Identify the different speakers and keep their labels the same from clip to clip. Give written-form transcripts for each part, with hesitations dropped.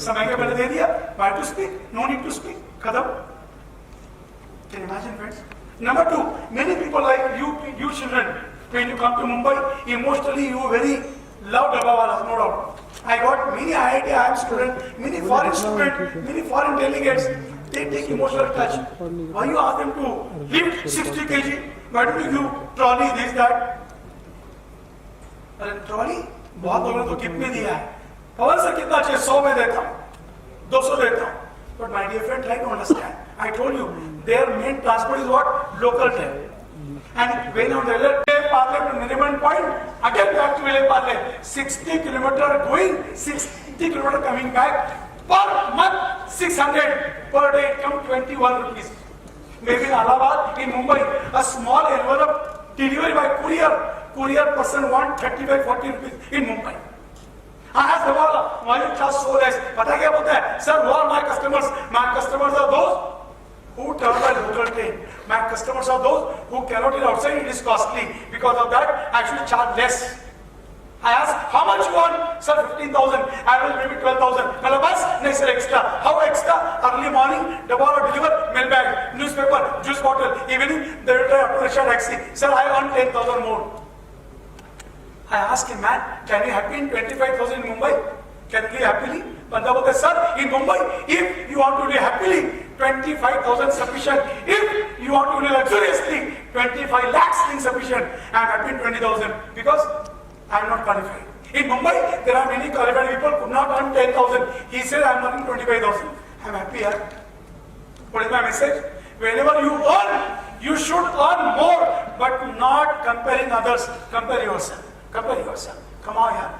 Speaker 1: समय के पहले दे दिया, why to speak? No need to speak. खत्म. Can you imagine, friends? Number two, many people like you children, when you come to Mumbai, emotionally you very love Dabbawalas, no doubt. I got many IIT, IIM students, many foreign students, many foreign delegates. They take emotional touch. Why you ask them to lift 60 kg? Why don't you give trolley this that? अरे trolley बहुत लोगों ने तो gift में दिया है. पवन sir कितना चाहिए? 100 में देता हूँ, 200 देता हूँ. But my dear friend, try to understand. I told you, their main transport is what? Local train. And when on the Vile Parle to Nariman Point, again back to Vile Parle, 60 kilometer going, 60 kilometer coming back. Per month, 600. Per day, it comes 21 rupees. Maybe in Allahabad, in Mumbai, a small envelope delivery by courier person want 35-40 rupees in Mumbai. I asked Dabawala, why you charge so less? पता क्या बोलता है? Sir, who are my customers? My customers are those who travel by local train. My customers are those who cannot eat outside. It is costly. Because of that, I should charge less. I asked, how much you want? Sir, 15,000. I will maybe 12,000. Mala bus? No, sir, extra. How extra? Early morning, Dabawala deliver mail bag, newspaper, juice bottle. Evening, they will try auto rickshaw taxi. Sir, I earn 10,000 more. I asked him, man, can you happy in 25,000 in Mumbai? Can you live happily? Banda bolte, sir, in Mumbai, if you want to live happily, 25,000 sufficient. If you want to live luxuriously, 25 lakhs insufficient. I am happy in 20,000 because I am not qualified. In Mumbai, there are many qualified people who could not earn 10,000. He said, I am earning 25,000. I am happy here. What is my message? Whenever you earn, you should earn more, but not comparing others. Compare yourself. Compare yourself. Come on here.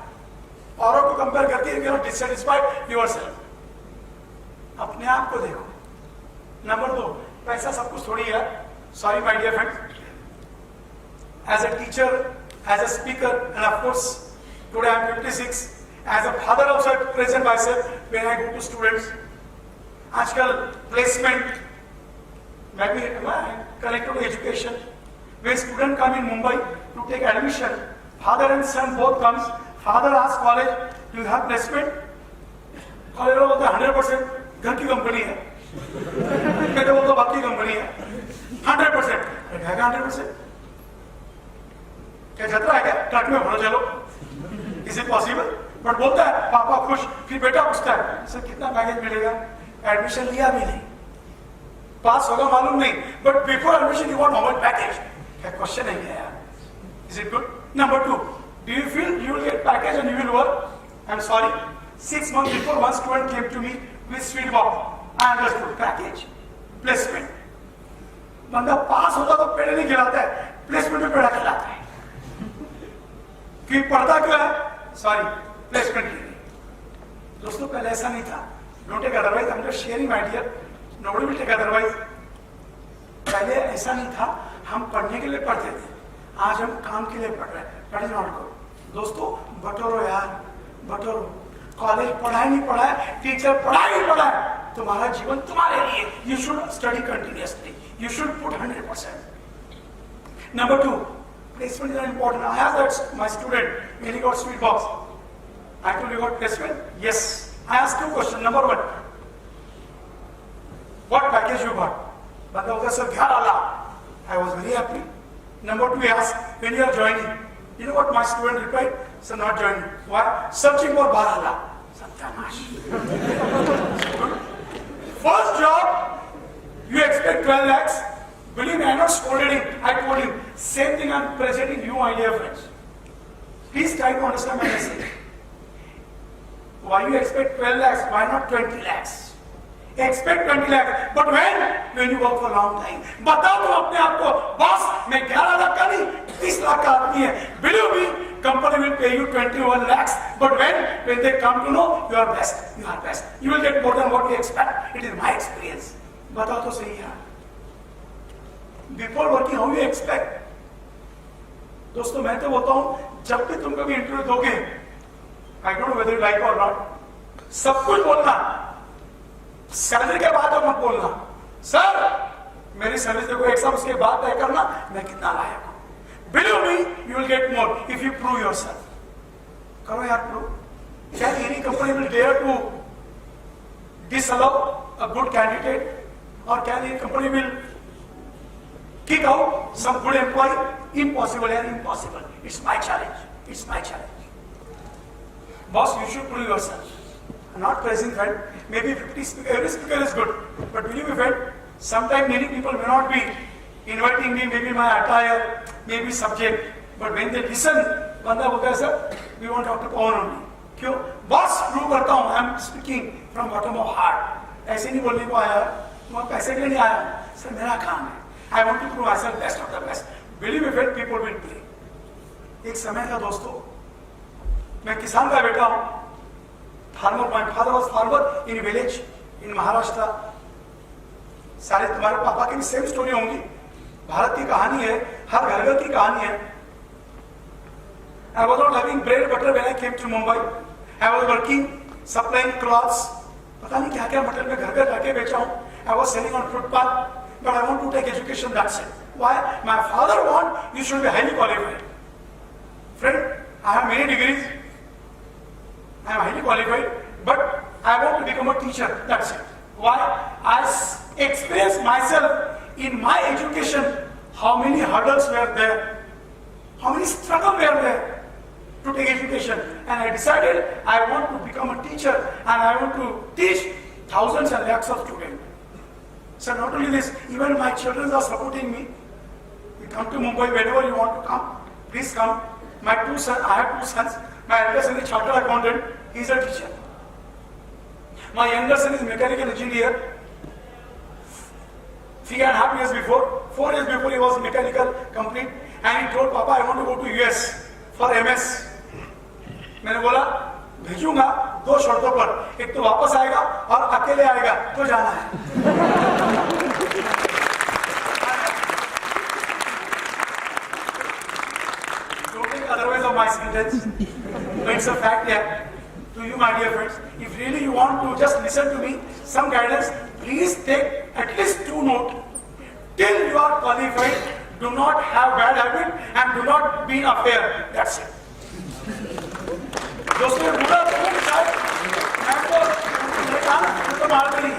Speaker 1: औरों को compare करके you cannot dissatisfy yourself. अपने आप को देखो. Number 2, पैसा सब कुछ थोड़ी है. Sorry, my dear friends. As a teacher, as a speaker, and of course, today I am 56. As a father also, I present myself when I go to students. आजकल placement, maybe connected to education. When students come in Mumbai to take admission, father and son both comes. Father asks college, do you have placement? College बोलता है 100%. घर की company है. मैं तो बोलता बाकी कंपनी है. 100%. क्या 100%? क्या जतरा है क्या? ट्रक में भरो चलो. Is it possible? बट बोलता है पापा खुश. फिर बेटा पूछता है सर कितना पैकेज मिलेगा? एडमिशन लिया भी नहीं. पास होगा मालूम नहीं. But before admission you want normal package. क्या क्वेश्चन है क्या यार? Is it good? Number 2, do you feel you will get package and you will work? I'm sorry. 6 months before, one student came to me with sweet box. I understood package, placement. बंदा पास होता तो पेड़ नहीं खिलाता है, placement में पेड़ा खिलाता है. कि पढ़ता क्यों है? सॉरी, प्लेसमेंट के लिए. दोस्तों पहले ऐसा नहीं था. Don't take otherwise. I'm just sharing my idea. Nobody will take otherwise. पहले ऐसा नहीं था. हम पढ़ने के लिए पढ़ते थे. आज हम काम के लिए पढ़ रहे हैं. That is not good. दोस्तों बटोरो यार, बटोरो. कॉलेज पढ़ाई नहीं पढ़ाया, टीचर पढ़ाई नहीं पढ़ाया, तुम्हारा जीवन तुम्हारे लिए. You should study continuously. You should put 100%. Number 2, placement is important. I asked that my student when he got sweet box. I told you got placement? Yes. I asked 2 questions. Number 1, what package you got? बंदा बोलता sir 11 lakh. I was very happy. Number 2, he asked when you are joining. You know what my student replied? Sir, not joining. Why? Searching for 12 lakh. Satyanash. First job, you expect 12 lakhs. Believe me, I am not scolded him. I told him, same thing I am presenting you, my dear friends. Please try to understand my message. Why you expect 12 lakhs? Why not 20 lakhs? Expect 20 lakhs. But when you work for a long time, बताओ तुम अपने आप को, boss मैं 11 लाख का नहीं 30 लाख का आदमी है. Believe me, company will pay you 21 lakhs. But when they come to know you are best, you are best. You will get more than what you expect. It is my experience. बताओ तो सही यार. Before working, how you expect? दोस्तों मैं तो बोलता हूँ जब भी तुम कभी इंटरव्यू दोगे, I don't know whether you like or not, सब कुछ बोलना. सैलरी के बाद मत बोलना सर मेरी सैलरी देखो एक साल उसके बाद तय करना मैं कितना लायक हूं. Believe me, you will get more if you prove yourself. करो यार प्रूव. क्या any company will dare to disallow a good candidate, or can a company will kick out some good employee? Impossible and impossible. It's my challenge. It's my challenge. Boss, you should prove yourself. I'm not praising friend. Maybe 50 speaker, every speaker is good. But believe me friend, sometimes many people may not be inviting me, maybe my attire, maybe subject. But when they listen, बंदा बोलता है sir, we want Dr. Pawan only. क्यों? Boss prove करता हूँ, I am speaking from bottom of heart. ऐसे नहीं बोलने को आया, मैं पैसे के लिए नहीं आया, सर मेरा काम है. I want to prove myself best of the best. Believe me friend, people will play. एक समय था दोस्तों, मैं किसान का बेटा हूँ. Farmer, my father was farmer in a village in Maharashtra. सारे तुम्हारे पापा की भी सेम स्टोरी होंगी. भारत की कहानी है, हर घर घर की कहानी है. I was not having bread butter when I came to Mumbai. I was working, supplying cloths. पता नहीं क्या क्या मटेरियल में घर घर जाके बेचा हूँ. I was selling on footpath, but I want to take education. That's it. Why? My father want you should be highly qualified. Friend, I have many degrees. I am highly qualified, but I want to become a teacher. That's it. Why? I experienced myself in my education. How many hurdles were there? How many struggles were there to take education? And I decided I want to become a teacher and I want to teach thousands and lakhs of students. So not only this, even my children are supporting me. We come to Mumbai whenever you want to come. Please come. My two sons, I have two sons. My elder son is chartered accountant. He is a teacher. My younger son is mechanical engineer. 3.5 years before, 4 years before he was mechanical complete. And he told Papa, I want to go to US for MS. मैंने बोला भेजूंगा दो शर्तों पर, एक तो वापस आएगा और अकेले आएगा तो जाना है. Don't think otherwise of my sentence. But it's a fact, yeah. To you, my dear friends, if really you want to just listen to me, some guidance, please take at least 2 notes. Till you are qualified, do not have bad habit and do not be in affair. That's it. दोस्तों बुरा खूब शायद मैं तो मारता नहीं,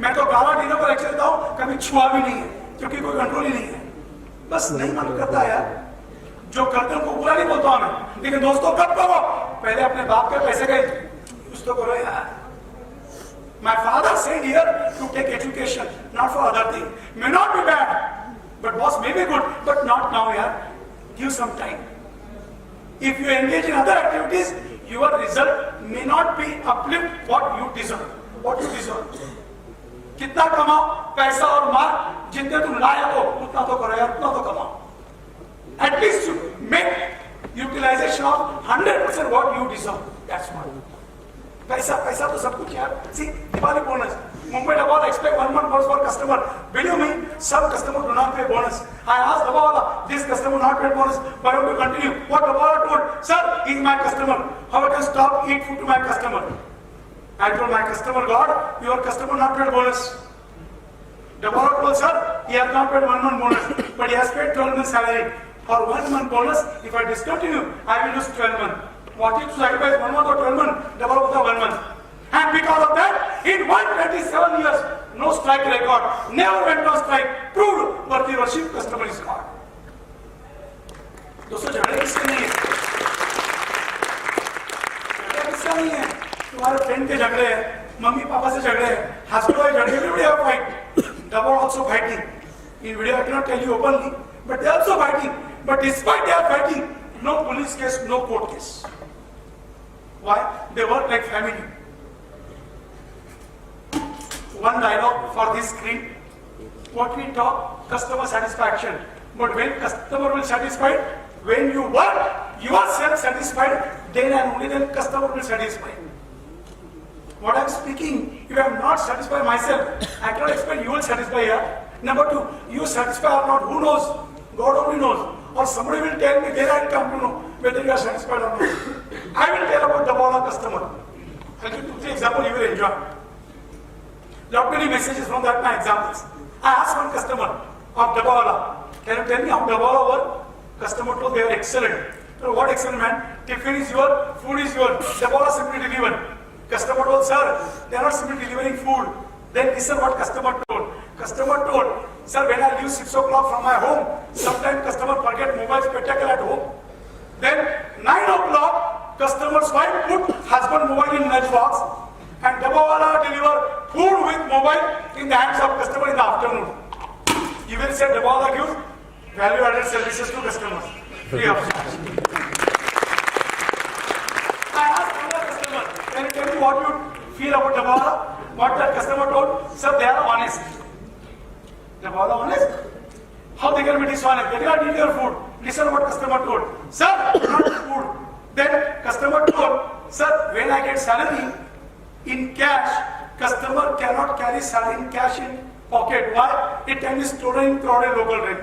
Speaker 1: मैं तो गाला डीनों पर लेक्चर देता हूँ, कभी छुआ भी नहीं है क्योंकि कोई कंट्रोल ही नहीं है. बस नहीं मन करता है यार, जो करते हैं उनको बुरा नहीं बोलता हूँ मैं, लेकिन दोस्तों कब करो, पहले अपने बाप के पैसे गए कुछ तो करो यार. My father said here to take education, not for other thing. May not be bad, but boss may be good, but not now yaar. Give some time. If you engage in other activities, your result may not be uplift what you deserve. What you deserve. कितना कमाओ पैसा और मार, जितने तुम लाए हो उतना तो करो यार, उतना तो कमाओ. At least you make utilization of 100% what you deserve. That's what. पैसा पैसा तो सब कुछ यार. See, Diwali bonus. Mumbai Dabawala expect 1 month bonus for customer. Believe me, some customer do not pay bonus. I asked Dabawala, this customer not pay bonus. Why don't you continue? What Dabawala told? Sir, he is my customer. How I can stop eat food to my customer? I told my customer, God, your customer not paid bonus. Dabawala told, sir, he has not paid 1 month bonus, but he has paid 12 months salary. For 1 month bonus, if I discontinue, I will lose 12 months. What if sacrifice 1 month or 12 months? Dabawala was 1 month. And because of that, in 127 years, no strike record, never went on strike, proved worthy worship, customer is God. दोस्तों झगड़े किसके नहीं है? झगड़े किसका नहीं है? तुम्हारे फ्रेंड के झगड़े हैं, मम्मी पापा से झगड़े हैं, हस्बैंड वाइफ झगड़े, everybody have fight. Double also fighting. In video I cannot tell you openly, but they are also fighting. But despite they are fighting, no police case, no court case. Why? They work like family. One dialogue for this screen. What we talk, customer satisfaction. But when customer will satisfied, when you work, you are self-satisfied, then and only then customer will satisfy. What I am speaking, if I am not satisfied myself, I cannot expect you will satisfy here. Number 2, you satisfy or not, who knows? God only knows. Or somebody will tell me, then I will come to know whether you are satisfied or not. I will tell about the Dabawala customer. I will give 2-3 examples you will enjoy. Lot many messages from that my examples. I asked one customer of Dabawala, can you tell me how Dabawala work? Customer told they are excellent. So what excellent man? Tiffin is your, food is your, Dabawala simply delivered. Customer told, sir, they are not simply delivering food. Then listen what customer told. Customer told, sir, when I leave 6 o'clock from my home, sometimes customer forget mobile spectacle at home. Then 9 o'clock, customer's wife put husband mobile in lunch box and Dabawala deliver food with mobile in the hands of customer in the afternoon. You will say Dabawala gives value-added services to customers free of charge. I asked another customer, can you tell me what you feel about Dabawala? What that customer told? Sir, they are honest. Dabawala honest? How they can be dishonest? They did not eat your food. Listen what customer told. Sir, not food. Then customer told, sir, when I get salary in cash, customer cannot carry salary in cash in pocket. Why? It can be stored in crowded local train.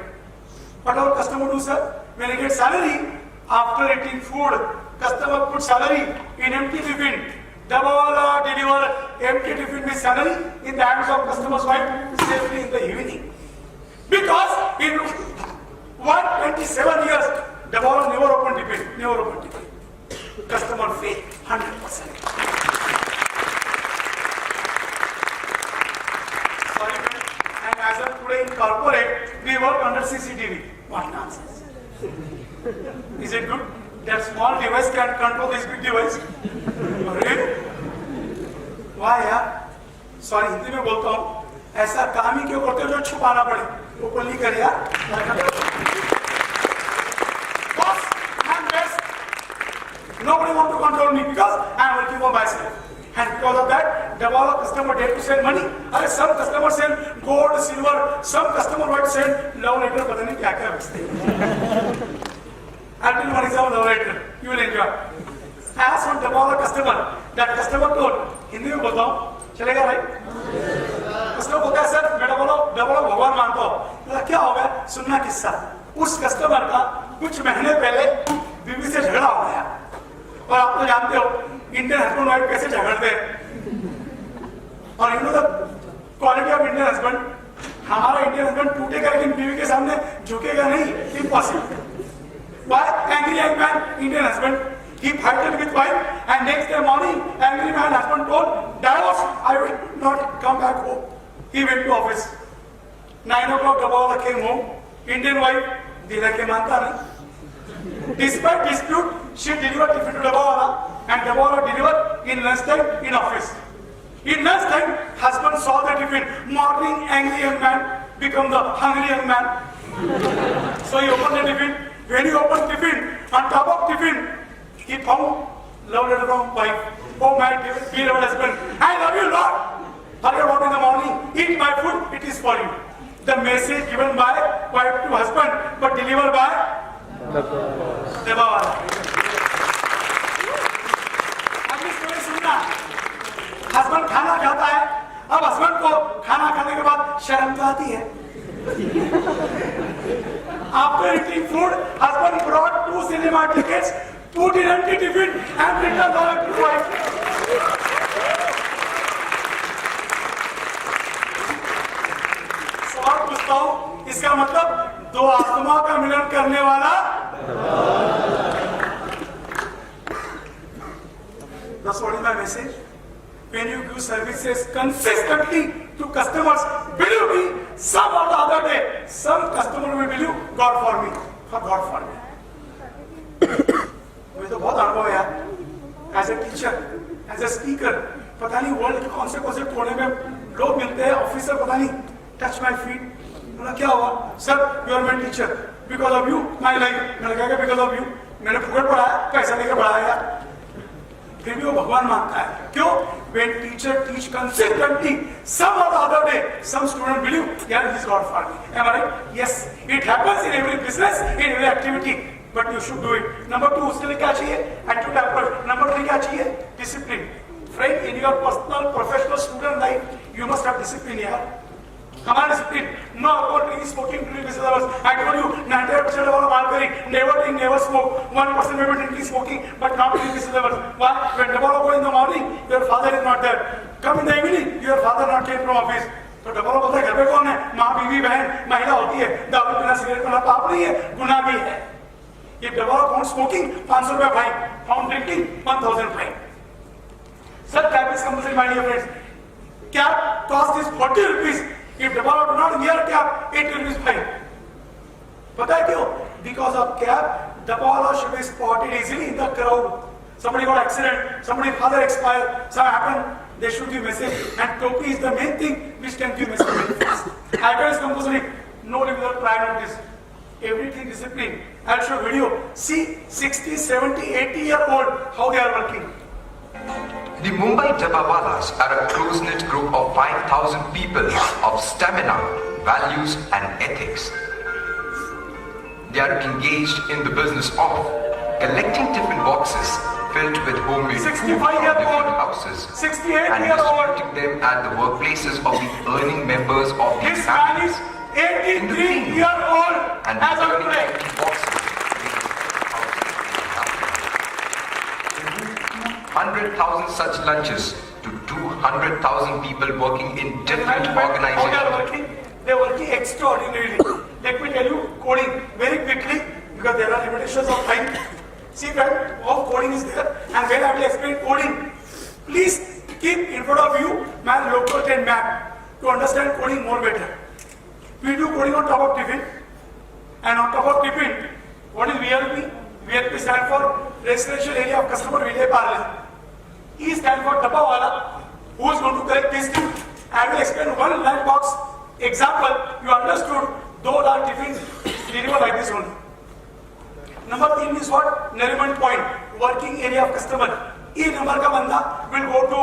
Speaker 1: What our customer do, sir? When he gets salary, after eating food, customer put salary in empty tiffin. Dabawala deliver empty tiffin with salary in the hands of customer's wife safely in the evening. Because in 127 years, Dabawala never opened tiffin. Never opened tiffin. Customer faith, 100%. Sorry, and as of today in corporate, we work under CCTV. What nonsense. Is it good? That small device can control this big device. Really? Why यार? Sorry, Hindi में बोलता हूँ. ऐसा काम ही क्यों करते हो जो छुपाना पड़े? ओपनली कर यार. Boss, I'm best. Nobody want to control me because I'm working for myself. And because of that, Dabawala customer dare to send money. अरे some customer send gold, silver. Some customer might send love letter. पता नहीं क्या क्या भेजते. I'll tell you one example love letter. You will enjoy. I asked one Dabawala customer. That customer told, Hindi में बोलता हूँ, चलेगा भाई? customer बोलता है सर, मैं Dabawala भगवान मानता हूँ. बोला क्या हो गया? सुनना किस्सा. उस customer का कुछ महीने पहले बीवी से झगड़ा हो गया. और आप तो जानते हो इंडियन हस्बैंड वाइफ कैसे झगड़ते हैं. और you know the quality of Indian husband. हमारा इंडियन हस्बैंड टूटेगा लेकिन बीवी के सामने झुकेगा नहीं. Impossible. Why? Angry young man, Indian husband. He fighted with wife and next day morning, angry man husband told, divorce, I will not come back home. He went to office. 9 o'clock Dabawala came home. Indian wife, dila ke manta nahi. Despite dispute, she delivered tiffin to Dabawala and Dabawala delivered in lunchtime in office. In lunchtime, husband saw the tiffin. Morning, angry young man become the hungry young man. So he opened the tiffin. When he opened tiffin, on top of tiffin, he found love letter from wife. Oh my beloved husband, I love you Lord. Hurry up in the morning, eat my food, it is for you. The message given by wife to husband, but delivered by Dabawala. अगली story सुनना. Husband खाना खाता है. अब husband को खाना खाने के बाद शर्म तो आती है. After eating food, husband brought 2 cinema tickets, put in empty tiffin and returned back to wife. सवाल पूछता हूँ, इसका मतलब दो आत्मा का मिलन करने वाला. That's what is my message. When you give services consistently to customers, believe me, some or the other day, some customer will believe God for me, for God for me. मुझे तो बहुत अनुभव है यार. As a teacher, as a speaker, पता नहीं world के कौन से कोने में लोग मिलते हैं. ऑफिसर पता नहीं टच माय फीट. बोला क्या हुआ? Sir you are my teacher. Because of you my life. मैंने कहा बिकॉज ऑफ यू. मैंने फुकट पढ़ाया, पैसा लेकर पढ़ाया. फिर भी वो भगवान मानता है. क्यों? When teacher teach consistently, some or the other day, some student believe, yeah, he is God for me. Am I right? Yes. It happens in every business, in every activity. But you should do it. Number 2, उसके लिए क्या चाहिए? Attitude approach. Number 3 क्या चाहिए? Discipline. Friend, in your personal, professional, student life, you must have discipline यार. हमारा discipline. No alcohol drinking, smoking during business hours. I told you, 98% of our Malkari, never drink, never smoke. 1% maybe drinking, smoking, but not during business hours. Why? When Dabawala go in the morning, your father is not there. Come in the evening, your father not came from office. तो Dabawala बोलता है घर पे कौन है? माँ, बीवी, बहन, महिला होती है. दारू पीना, सिगरेट पीना पाप नहीं है, गुनाह भी है. If Dabawala found smoking, 500 रुपया fine. Found drinking, 1000 fine. Sir क्या is compulsory, my dear friends. Cap cost is 40 rupees. If Dabala do not wear cap, 80 rupees fine. Pata hai kyun? Because of cap, Dabala should be spotted easily in the crowd. Somebody got accident, somebody's father expired, something happened, they should give message. And topi is the main thing which can give message very fast. Icon is compulsory. No regular prior notice. Everything discipline. I'll show video. See 60, 70, 80-year-old how they are working.
Speaker 2: The Mumbai Dabbawalas are a close-knit group of 5,000 people of stamina, values and ethics. They are engaged in the business of collecting tiffin boxes filled with homemade food from different houses and distributing them at the workplaces of the earning members of these families.
Speaker 1: This man is 83-year-old
Speaker 2: and
Speaker 1: as of
Speaker 2: returning
Speaker 1: today.
Speaker 2: empty boxes. 100,000 such lunches to 200,000 people working in different organizations.
Speaker 1: They are working extraordinarily. Let me tell you coding very quickly because there are limitations of time. See that all coding is there and when I will explain coding, please keep in front of you my local 10 map to understand coding more better. We do coding on top of tiffin and on top of tiffin, what is VRP? VRP stands for Residential Area of Customer Relay Parlor. E stands for Dabbawala, who is going to collect this thing. I will explain one line box example. You understood, those are tiffins delivered like this only. Number 3 is what? Nariman point, working area of customer. E number ka banda will go to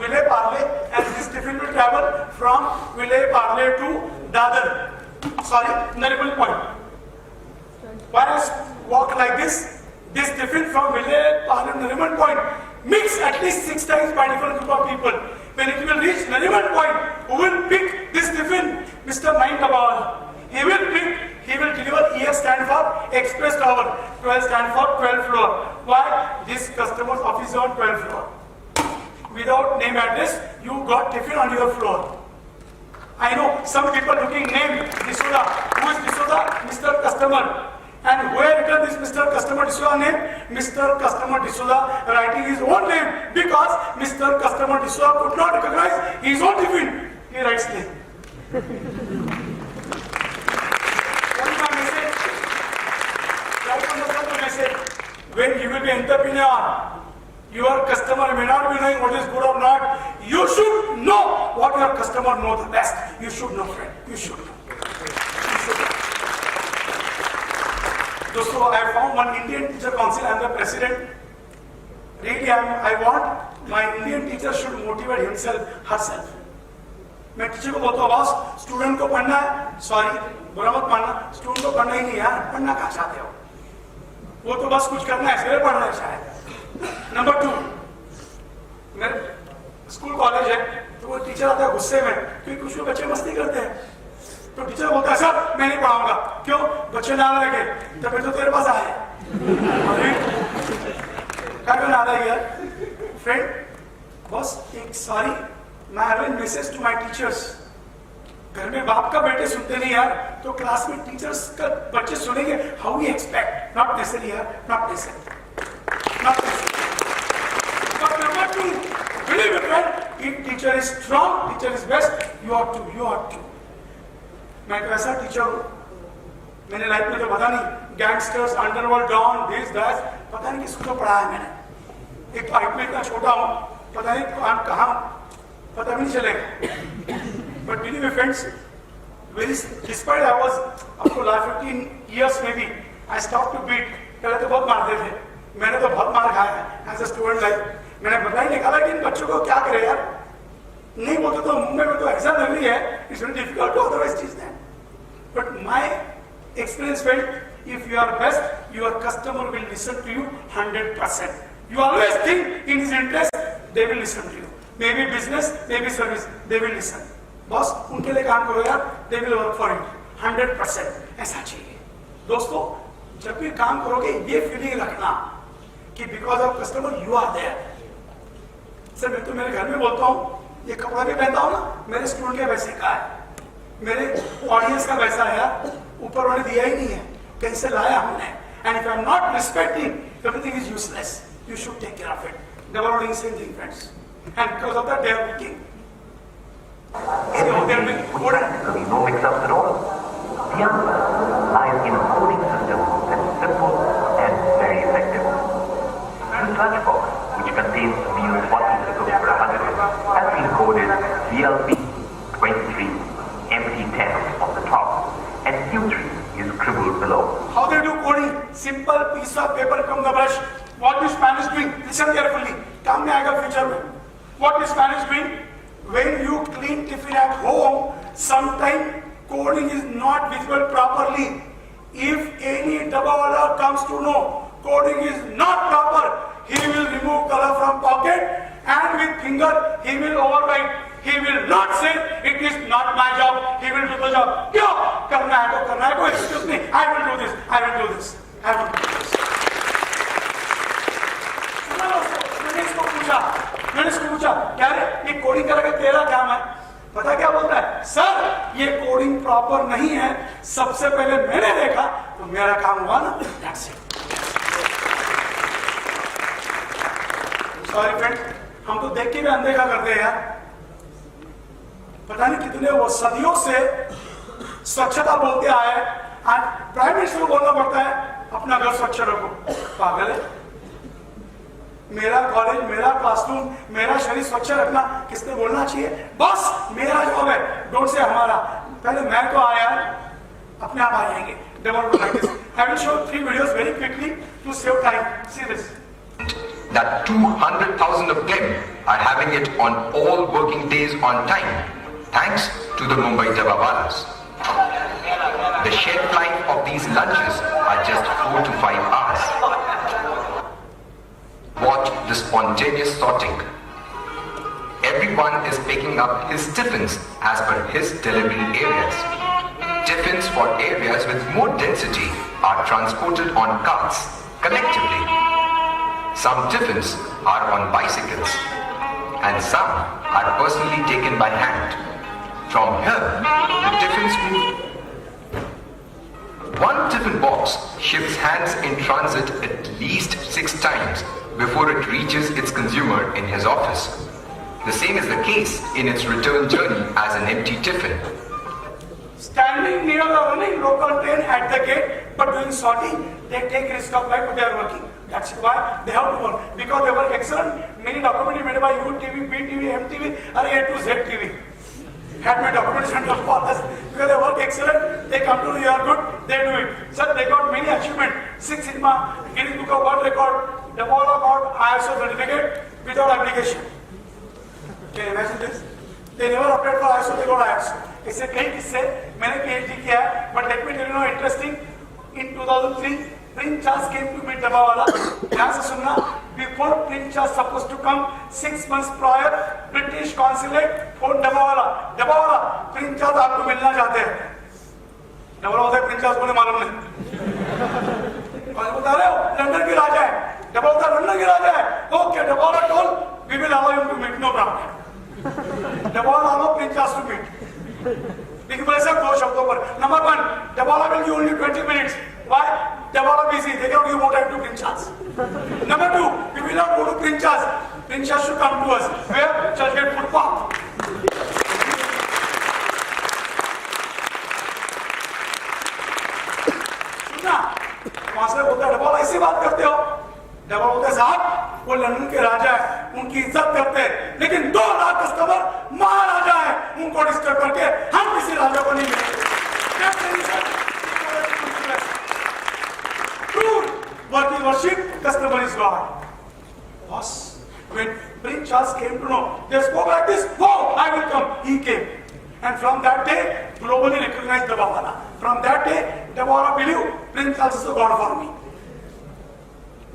Speaker 1: Vile Parle and this tiffin will travel from Vile Parle to Dadar. Sorry, Nariman point. Whereas walk like this, this tiffin from Vile Parle to Nariman point mix at least 6 times by different group of people. When it will reach Nariman point, who will pick this tiffin? Mr. Mind Dabawala. He will deliver. EF stand for Express Tower, 12 stand for 12th floor. Why? This customer's office is on 12th floor. Without name address, you got tiffin on your floor. I know some people looking name D'Souza. Who is D'Souza? Mr. Customer. And where written this Mr. Customer D'Souza name? Mr. Customer D'Souza writing his own name because Mr. Customer D'Souza could not recognize his own tiffin. He writes name. What is my message? Try to understand the message. When you will be entrepreneur, your customer may not be knowing what is good or not. You should know what your customer knows the best. You should know, friend. You should know. So I found one Indian Teacher Council. I am the president. Really, I want my Indian teacher should motivate himself, herself. मैं teacher को बोलता हूँ boss student को पढ़ना है sorry बुरा मत मानना स्टूडेंट को पढ़ना ही नहीं यार पढ़ना कहाँ चाहते हो वो तो बस कुछ करना है इसलिए पढ़ना है शायद नंबर 2 मेरे स्कूल कॉलेज है तो वो टीचर आता है गुस्से में क्योंकि कुछ लोग बच्चे मस्ती करते हैं तो टीचर बोलता है सर मैं नहीं पढ़ाऊंगा क्यों बच्चे ना लगे तो फिर तो तेरे पास आए क्या करना आता है यार फ्रेंड बस एक सॉरी मैं have a message to my teachers घर में बाप का बेटे सुनते नहीं यार तो क्लास में टीचर्स का बच्चे सुनेंगे how we expect not necessary यार not necessary but number 2 believe it friend if teacher is strong teacher is best you are too मैं एक ऐसा टीचर हूं मैंने लाइफ में तो पता नहीं gangsters underworld don this that पता नहीं किसको तो पढ़ाया मैंने एक हाइट में इतना छोटा हूं पता नहीं कहां पता भी नहीं चलेगा but believe me friends very despite I was up to life 15 years में भी आई स्टॉप टू बीट पहले तो बहुत मारते थे मैंने तो बहुत मार खाया है एज अ स्टूडेंट लाइफ मैंने पता ही निकाला कि इन बच्चों को क्या करे यार नहीं बोलते तो मुंबई में तो एग्जाम लग रही है it's very difficult to otherwise teach them but my experience felt if you are best your customer will listen to you 100% you always think in his interest they will listen to you maybe business maybe service they will listen boss उनके लिए काम करो यार they will work for you 100% ऐसा चाहिए दोस्तों जब भी काम करोगे ये फीलिंग रखना कि because of customer you are there sir मैं तो मेरे घर में बोलता हूँ ये कपड़ा भी पहनता हूँ ना मेरे स्टूडेंट के वैसे का है मेरे ऑडियंस का वैसा है यार ऊपर वाले दिया ही नहीं है कहीं से लाया हमने and if I am not respecting everything is useless you should take care of it. Never only same thing, friends. and because of that they are weakening.
Speaker 3: Everything with practically no mix-ups at all. The answer lies in a coding system that's simple and very effective. This lunchbox, which contains a meal 40 cooked for 100, has been coded VLP 23, MT10 on the top, and Q3 is scribbled below.
Speaker 1: How they do coding? Simple piece of paper come the brush. What is Spanish doing? Listen carefully. काम में आएगा future में. What is Spanish doing? When you clean tiffin at home, sometimes coding is not visible properly. If any double comes to know coding is not proper, he will remove color from pocket and with finger he will overwrite. He will not say it is not my job. He will do the job. क्यों करना है तो करना है. कोई excuse नहीं. I will do this. I will do this. I will do this. मैंने इसको पूछा क्या रे ये कोडिंग करेगा तेरा काम है. पता क्या बोलता है? सर ये कोडिंग प्रॉपर नहीं है. सबसे पहले मैंने देखा तो मेरा काम हुआ ना. That's it. सॉरी फ्रेंड, हम तो देख के भी अनदेखा करते हैं यार. पता नहीं कितने वो सदियों से स्वच्छता बोलते आए हैं. आज प्राइम मिनिस्टर को बोलना पड़ता है अपना घर स्वच्छ रखो. पागल है. मेरा कॉलेज, मेरा क्लासरूम, मेरा शरीर स्वच्छ रखना किसने बोलना चाहिए? बस मेरा जॉब है. डोंट से हमारा. पहले मैं तो आया, अपने आप आ जाएंगे. Develop practice. I will show 3 videos very quickly to save time. See this.
Speaker 2: That 200,000 of them are having it on all working days on time, thanks to the Mumbai Dabawalas. The shelf life of these lunches are just 4 to 5 hours. Watch the spontaneous sorting. Everyone is picking up his tiffins as per his delivery areas. Tiffins for areas with more density are transported on carts collectively. Some tiffins are on bicycles and some are personally taken by hand. From here, the tiffins move. One tiffin box shifts hands in transit at least 6 times before it reaches its consumer in his office. The same is the case in its return journey as an empty tiffin.
Speaker 1: Standing near the running local train at the gate, but doing sorting, they take risk of life, but they are working. That's why they have to work. Because they work excellent. Many documentaries made by UTV, BTV, MTV, or A to Z TV. Had made documentation of all this. Because they work excellent, they come to you are good, they do it. So they got many achievements. 6 Sigma, Guinness Book of World Record, Dabawala got ISO certificate without application. Can you imagine this? They never applied for ISO, they got ISO. इससे कई किस्से मैंने PhD किया है, but let me tell you know interesting. In 2003, Prince Charles came to meet Dabawala. ध्यान से सुनना. Before Prince Charles supposed to come, 6 months prior, British consulate phoned Dabawala. Dabawala, Prince Charles आपको मिलना चाहते हैं. Dabawala बोलते Prince Charles को मालूम नहीं. बता रहे हो लंदन के राजा है. Dabawala लंदन के राजा है. Okay, Dabawala told we will allow him to meet, no problem. Dabawala allow Prince Charles to meet. लेकिन बोले सब 2 शब्दों पर. Number 1, Dabawala will give only 20 minutes. Why? Dabawala busy. They cannot give more time to Prince Charles. Number 2, we will not go to Prince Charles. Prince Charles should come to us. Where? Churchgate footpath. सुनना. वहां से बोलता Dabawala ऐसी बात करते हो. Dabawala बोलते साहब वो लंदन के राजा है, उनकी इज्जत करते हैं, लेकिन 2 लाख कस्टमर महाराजा है, उनको डिस्टर्ब करके हम किसी राजा को नहीं मिलेंगे. Working worship, customer is God. Boss, when Prince Charles came to know, they spoke like this, oh, I will come. He came. And from that day, globally recognized Dabawala. From that day, Dabawala believed Prince Charles is the God for me.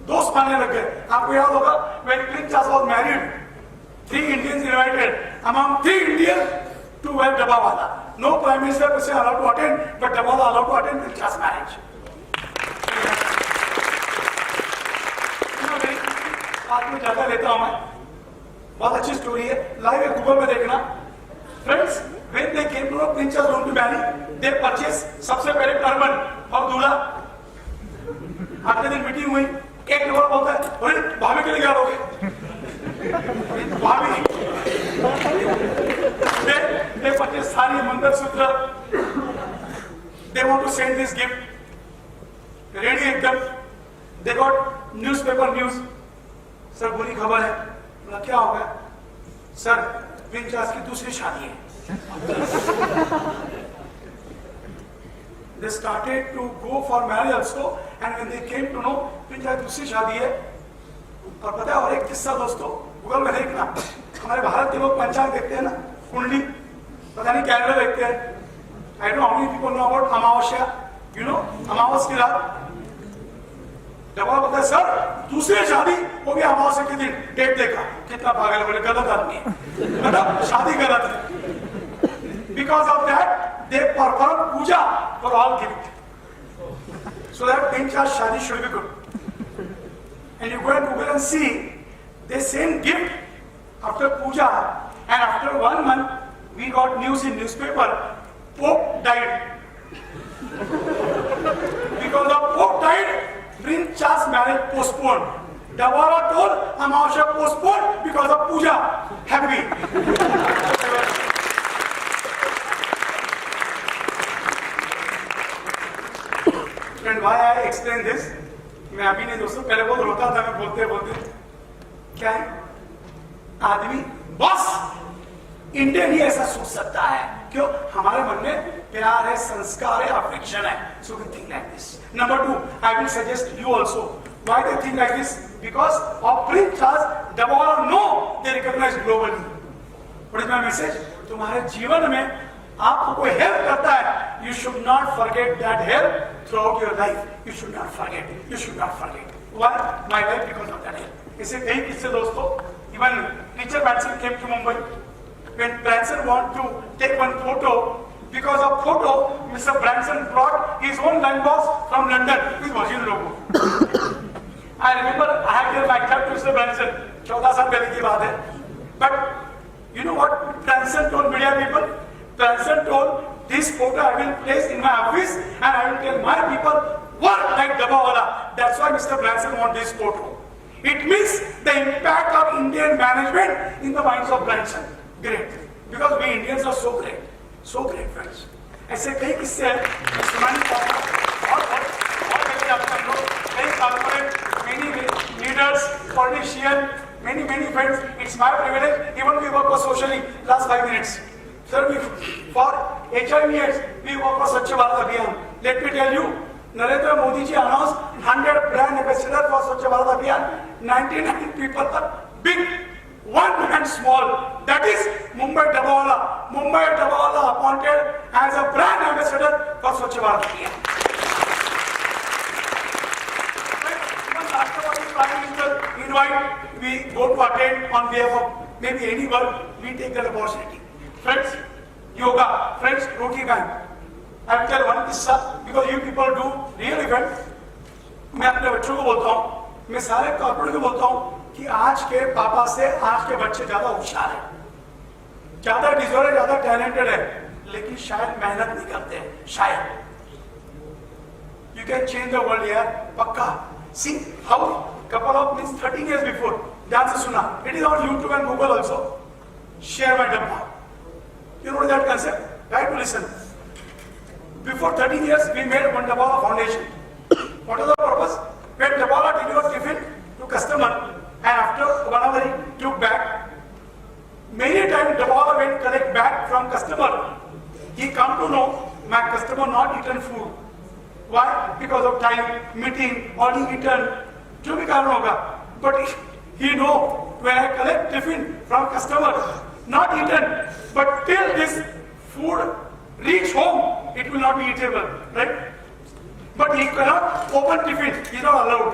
Speaker 1: दोस्त मानने लग गए. आपको याद होगा, when Prince Charles was married, 3 Indians invited. Among 3 Indians, 2 were Dabawala. No Prime Minister was allowed to attend, but Dabawala allowed to attend Prince Charles' marriage. आज में ज्यादा लेता हूं मैं. बहुत अच्छी स्टोरी है. लाइव है, गूगल में देखना. Friends, when they came to know Prince Charles going to marry, they purchased सबसे पहले टर्बन और दूल्हा. अगले दिन मीटिंग हुई. एक नंबर बोलता है, अरे भाभी के लिए क्या लोगे? भाभी they purchase sari, mangalsutra. They want to send this gift. Ready एकदम. They got newspaper news. Sir बुरी खबर है. बोला क्या हो गया? सर प्रिंस की दूसरी शादी है. They started to go for marriage also, and when they came to know Prince की दूसरी शादी है. और पता है और एक किस्सा दोस्तों, गूगल में देखना, हमारे भारत के लोग पंचांग देखते हैं ना, कुंडली, पता नहीं कैलेंडर देखते हैं. I don't know how many people know about Amavasya, you know, अमावस की रात. जब आप बोलते हैं सर दूसरी शादी हो गया अमावस्या के दिन, डेट देखा, कितना पागल, बोले गलत आदमी है, मतलब शादी गलत है. Because of that, they perform puja for all gift, so that things are shadi should be good. And you go and Google and see, they send gift after puja, and after 1 month, we got news in newspaper, Pope died. Because the Pope died, Prince Charles' marriage postponed. Dawara told Amavasya postponed because of puja. Happy. And why I explain this? मैं अभी नहीं दोस्तों, पहले बहुत रोता था मैं बोलते बोलते. क्या है? आदमी बस इंडियन ही ऐसा सोच सकता है. क्यों? हमारे मन में प्यार है, संस्कार है, अफेक्शन है. So we think like this. Number 2, I will suggest you also. Why they think like this? Because of Prince Charles, the world know they recognize globally. What is my message? तुम्हारे जीवन में आपको कोई help करता है, you should not forget that help throughout your life. You should not forget. You should not forget. Why? My life because of that help. ऐसे कई किस्से दोस्तों. Even Richard Branson came to Mumbai. When Branson wanted to take one photo, because of photo, Mr. Branson brought his own lunchbox from London with Virgin logo. I remember I had given my card to Mr. Branson. 14 साल पहले की बात है. But you know what Branson told media people? Branson told, this photo I will place in my office and I will tell my people work like Dabawala. That's why Mr. Branson wants this photo. It means the impact of Indian management in the minds of Branson. Great. Because we Indians are so great. So great, friends. ऐसे कई किस्से हैं मैं सुनाने चाहता हूँ. और कई आपका लोग, कई corporate, many leaders, politicians, many friends. It's my privilege. Even we work for socially. Last 5 minutes. Sir, for HIV/AIDS, we work for Swachh Bharat Abhiyan. Let me tell you, Narendra Modi ji announced 100 brand ambassadors for Swachh Bharat Abhiyan. 99 people are big, 1 man small. That is Mumbai Dabawala. Mumbai Dabawala appointed as a brand ambassador for Swachh Bharat Abhiyan. Even Rashtrapati Prime Minister invite, we go to attend on behalf of maybe anyone, we take that opportunity. Friends, yoga, friends, roti bank. I will tell one किस्सा because you people do real event. मैं अपने बच्चों को बोलता हूँ, मैं सारे corporate को बोलता हूँ कि आज के पापा से आज के बच्चे ज्यादा होशियार हैं, ज्यादा डिजर्व है, ज्यादा टैलेंटेड है, लेकिन शायद मेहनत नहीं करते हैं. शायद you can change the world यार, पक्का. See how couple of means 13 years before ध्यान से सुना. It is on YouTube and Google also. Share my dabba. You know that concept? Try to listen. Before 13 years, we made one Dabawala Foundation. What was the purpose? When Dabawala delivered tiffin to customer, and after 1 hour he took back. Many times Dabawala went collect back from customer. He come to know my customer not eaten food. Why? Because of time, meeting, already eaten. जो भी कारण होगा. But he know when I collect tiffin from customer, not eaten, but till this food reach home, it will not be eatable, right? But he cannot open tiffin, he is not allowed.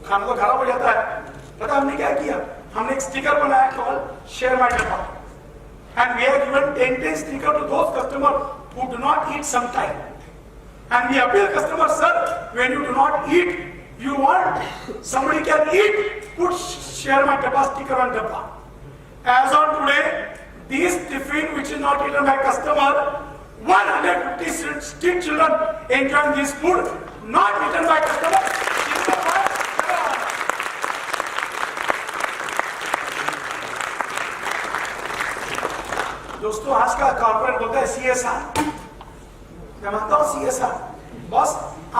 Speaker 1: खाना तो खराब हो जाता है. पता हमने क्या किया? हमने एक स्टिकर बनाया called Share My Dabba, and we have given 10 sticker to those customers who do not eat sometime. And we appeal customers, sir, when you do not eat, you want somebody can eat, put Share My Dabba sticker on dabba. As on today, these tiffin which is not eaten by customer, 150 street children enjoying this food, not eaten by customer. दोस्तों आज का corporate बोलता है CSR, मैं मानता हूं CSR। Boss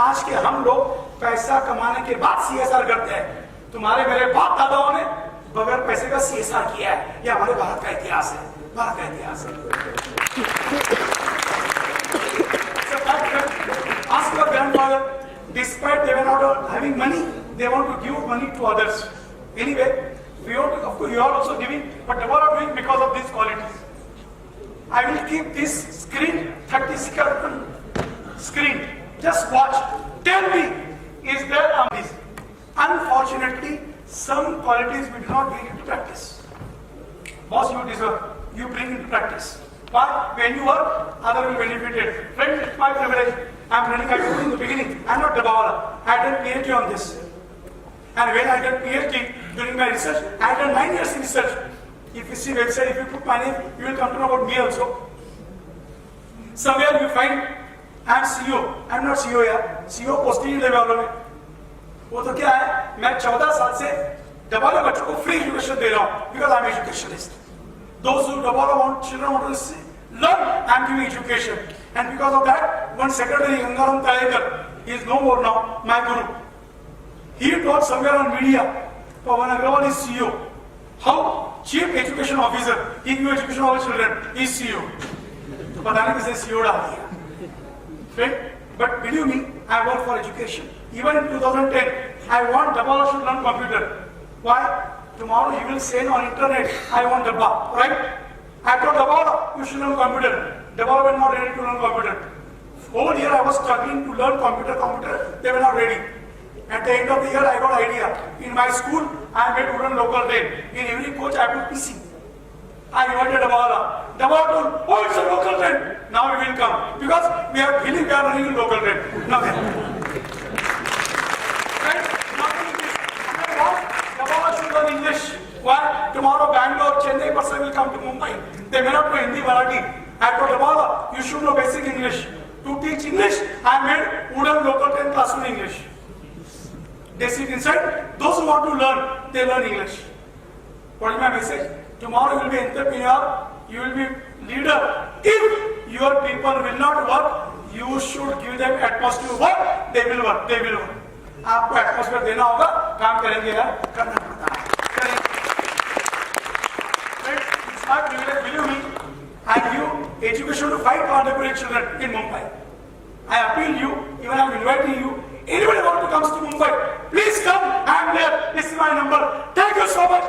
Speaker 1: आज के हम लोग पैसा कमाने के बाद CSR करते हैं। तुम्हारे मेरे बाप दादाओं ने बगैर पैसे का CSR किया है। ये हमारे भारत का इतिहास है, भारत का इतिहास है। Ask your grandfather, despite they were not having money, they want to give money to others. Anyway, we want to, of course, you are also giving, but what are doing because of these qualities? I will keep this screen 30-second screen. Just watch. Tell me, is there on this? Unfortunately, some qualities we do not bring into practice. Boss, you deserve. You bring into practice. Why? When you work, other will benefit it. Friend, it's my privilege. I'm running, I told you in the beginning, I'm not Dabawala. I done PhD on this. And when I done PhD during my research, I done 9 years in research. If you see website, if you put my name, you will come to know about me also. Somewhere you find, I'm CEO. I'm not CEO यार. CEO posting देवे वालों में. वो तो क्या है? मैं 14 साल से Dabawala बच्चों को free education दे रहा हूँ because I'm educationist. Those who Dabawala want children want to learn, I'm giving education. And because of that, one secretary, Gangaram Talekar, he is no more now, my guru. He taught somewhere on media, Pawan Agrawal is CEO. How chief education officer, he gives education of all children, he is CEO. तो पता नहीं किसे CEO डाल दिया. Right? But believe me, I work for education. Even in 2010, I want Dabawala should learn computer. Why? Tomorrow you will say on internet, I want Dabba, right? I told Dabawala, you should learn computer. Dabawala were not ready to learn computer. Whole year I was struggling to learn computer, they were not ready. At the end of the year, I got idea. In my school, I made wooden local train. In every coach, I put PC. I invited Dabawala. Dabawala told, oh, it's a local train. Now we will come. Because we are feeling we are running in local train. Nothing. Right? Nothing is this. And what? Dabawala should learn English. Why? Tomorrow, Bangalore, Chennai person will come to Mumbai. They may not know Hindi, Marathi. I told Dabawala, you should know basic English. To teach English, I made wooden local train classroom English. They sit inside. Those who want to learn, they learn English. What is my message? Tomorrow you will be entrepreneur, you will be leader. If your people will not work, you should give them atmosphere to work. They will work. They will work. आपको atmosphere देना होगा, काम करेंगे यार, करना पड़ता है. It's my privilege, believe me. I give education to 5 contemporary children in Mumbai. I appeal you, even I am inviting you. Anybody want to come to Mumbai, please come. I am there. This is my number. Thank you so much.